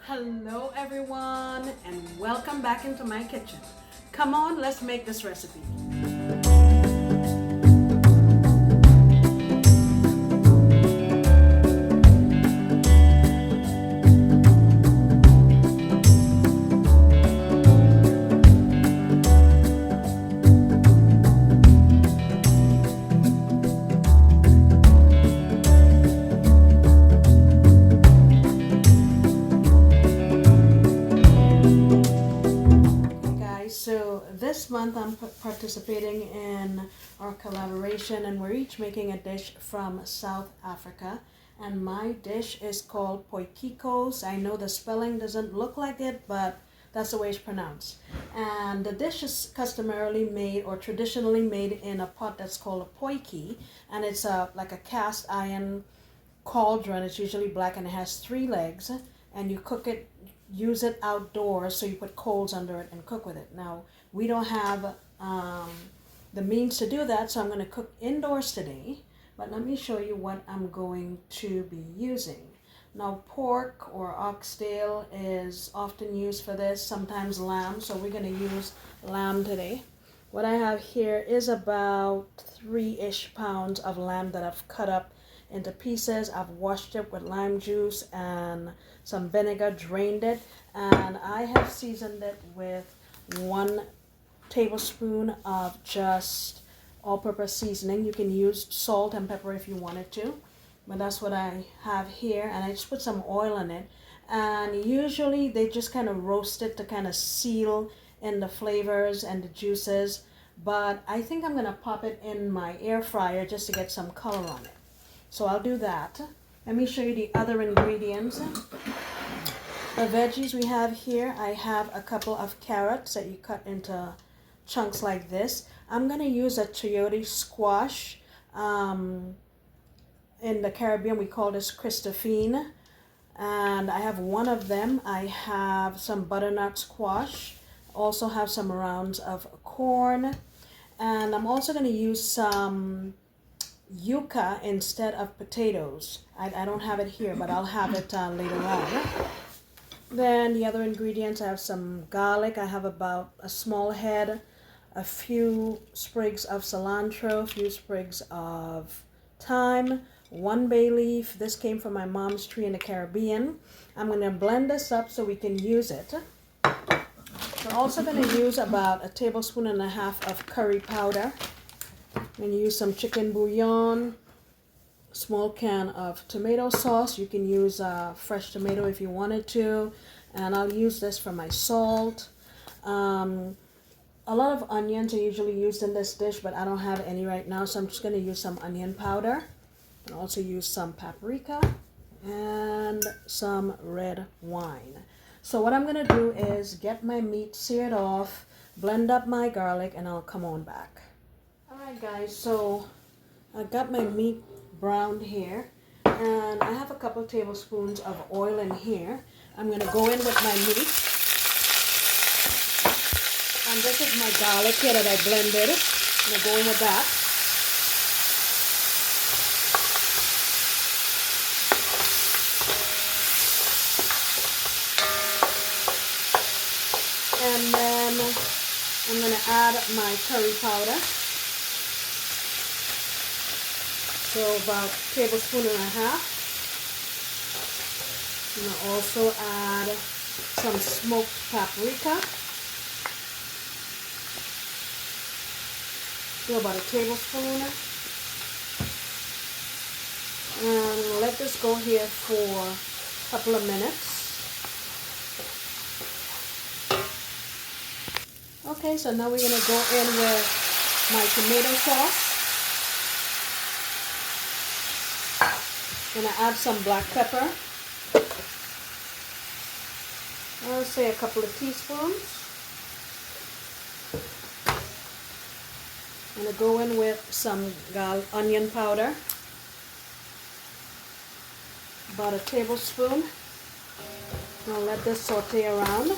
Hello everyone and welcome back into my kitchen. Come on, let's make this recipe. So this month I'm participating in our collaboration and we're each making a dish from South Africa, and my dish is called Potjiekos. I know the spelling doesn't look like it, but that's the way it's pronounced. And the dish is customarily made or traditionally made in a pot that's called a potjie, and it's like a cast iron cauldron. It's usually black and it has 3 legs, and you cook it, use it outdoors, so you put coals under it and cook with it. Now we don't have the means to do that, so I'm going to cook indoors today, but let me show you what I'm going to be using. Now pork or oxtail is often used for this, sometimes lamb, so we're going to use lamb today. What I have here is about 3-ish pounds of lamb that I've cut up into pieces. I've washed it with lime juice and some vinegar, drained it, and I have seasoned it with 1 tablespoon of just all-purpose seasoning. You can use salt and pepper if you wanted to, but that's what I have here, and I just put some oil in it, and usually they just kind of roast it to kind of seal in the flavors and the juices, but I think I'm going to pop it in my air fryer just to get some color on it. So I'll do that. Let me show you the other ingredients. The veggies we have here, I have a couple of carrots that you cut into chunks like this. I'm going to use a chayote squash. In the Caribbean we call this Christophine. And I have 1 of them. I have some butternut squash. Also have some rounds of corn. And I'm also going to use some yuca instead of potatoes. I don't have it here, but I'll have it later on. Then the other ingredients, I have some garlic. I have about a small head, a few sprigs of cilantro, a few sprigs of thyme, 1 bay leaf. This came from my mom's tree in the Caribbean. I'm going to blend this up so we can use it. We're also going to use about 1.5 tablespoons of curry powder. I'm going to use some chicken bouillon, a small can of tomato sauce. You can use fresh tomato if you wanted to. And I'll use this for my salt. A lot of onions are usually used in this dish, but I don't have any right now, so I'm just going to use some onion powder. And also use some paprika and some red wine. So what I'm going to do is get my meat seared off, blend up my garlic, and I'll come on back. Alright guys, so I got my meat browned here, and I have a couple tablespoons of oil in here. I'm going to go in with my meat, and this is my garlic here that I blended. I'm going to go in with that. And then I'm going to add my curry powder. So about 1.5 tablespoons. I'm going to also add some smoked paprika. So about 1 tablespoon. And let this go here for a couple of minutes. Okay, so now we're going to go in with my tomato sauce. I'm going to add some black pepper. I'll say a couple of teaspoons. I'm going to go in with some onion powder. About 1 tablespoon. I'll let this saute around.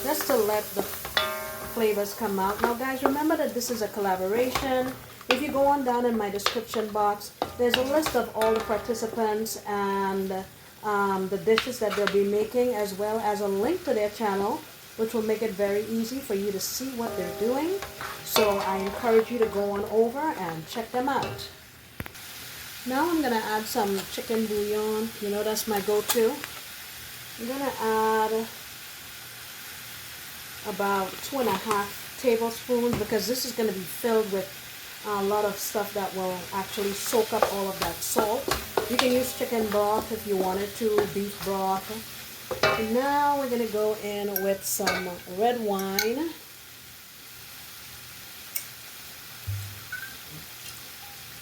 Just to let the flavors come out. Now guys, remember that this is a collaboration. If you go on down in my description box, there's a list of all the participants and the dishes that they'll be making, as well as a link to their channel, which will make it very easy for you to see what they're doing. So I encourage you to go on over and check them out. Now I'm gonna add some chicken bouillon. You know, that's my go-to. I'm gonna add about 2.5 tablespoons because this is gonna be filled with a lot of stuff that will actually soak up all of that salt. You can use chicken broth if you wanted to, beef broth. And now we're gonna go in with some red wine.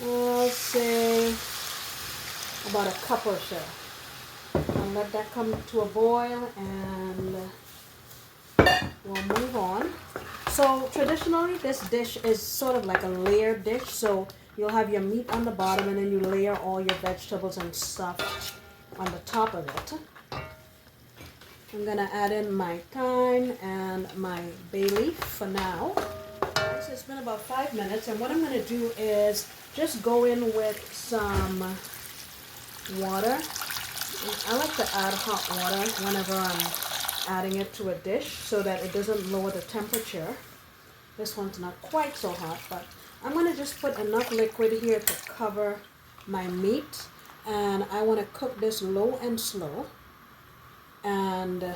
I'll say about a cup or so. And let that come to a boil and we'll move on. So traditionally this dish is sort of like a layered dish. So you'll have your meat on the bottom and then you layer all your vegetables and stuff on the top of it. I'm gonna add in my thyme and my bay leaf for now. So it's been about 5 minutes, and what I'm gonna do is just go in with some water. I like to add hot water whenever I'm adding it to a dish so that it doesn't lower the temperature. This one's not quite so hot, but I'm gonna just put enough liquid here to cover my meat, and I want to cook this low and slow. And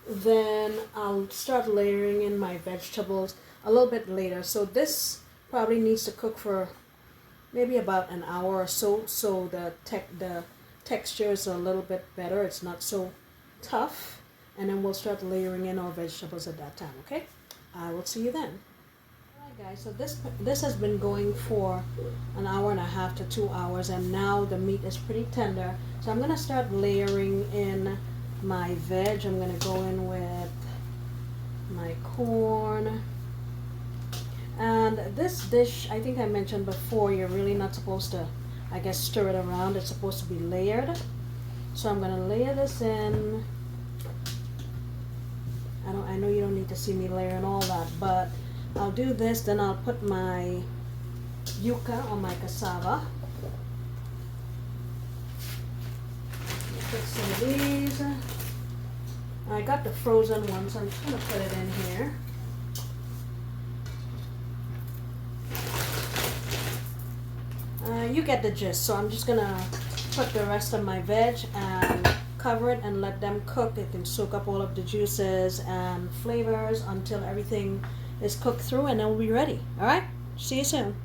then I'll start layering in my vegetables a little bit later. So this probably needs to cook for maybe about an hour or so, so the texture is a little bit better. It's not so tough. And then we'll start layering in our vegetables at that time, okay? I will see you then. Alright guys, so this has been going for an hour and a half to 2 hours, and now the meat is pretty tender. So I'm gonna start layering in my veg. I'm gonna go in with my corn. And this dish, I think I mentioned before, you're really not supposed to, I guess, stir it around. It's supposed to be layered. So I'm gonna layer this in. I know you don't need to see me layering all that, but I'll do this, then I'll put my yuca or my cassava. Put some of these. I got the frozen one, so I'm just going to put it in here. You get the gist, so I'm just going to put the rest of my veg and cover it and let them cook. It can soak up all of the juices and flavors until everything is cooked through, and then we'll be ready. Alright, see you soon.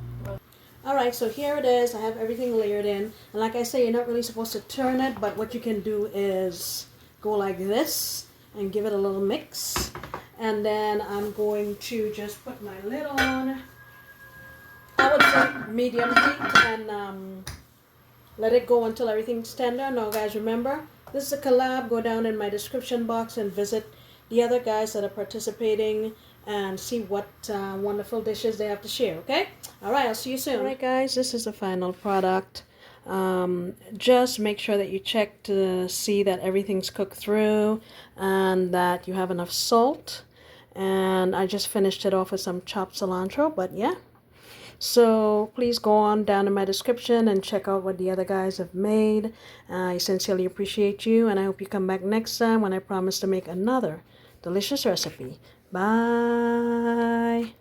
Alright, so here it is. I have everything layered in, and like I say, you're not really supposed to turn it, but what you can do is go like this and give it a little mix. And then I'm going to just put my lid on. I would say medium heat, and let it go until everything's tender. Now guys, remember, this is a collab. Go down in my description box and visit the other guys that are participating and see what wonderful dishes they have to share, okay? Alright, I'll see you soon. Alright guys, this is the final product. Just make sure that you check to see that everything's cooked through and that you have enough salt. And I just finished it off with some chopped cilantro, but yeah. So please go on down in my description and check out what the other guys have made. I sincerely appreciate you, and I hope you come back next time when I promise to make another delicious recipe. Bye.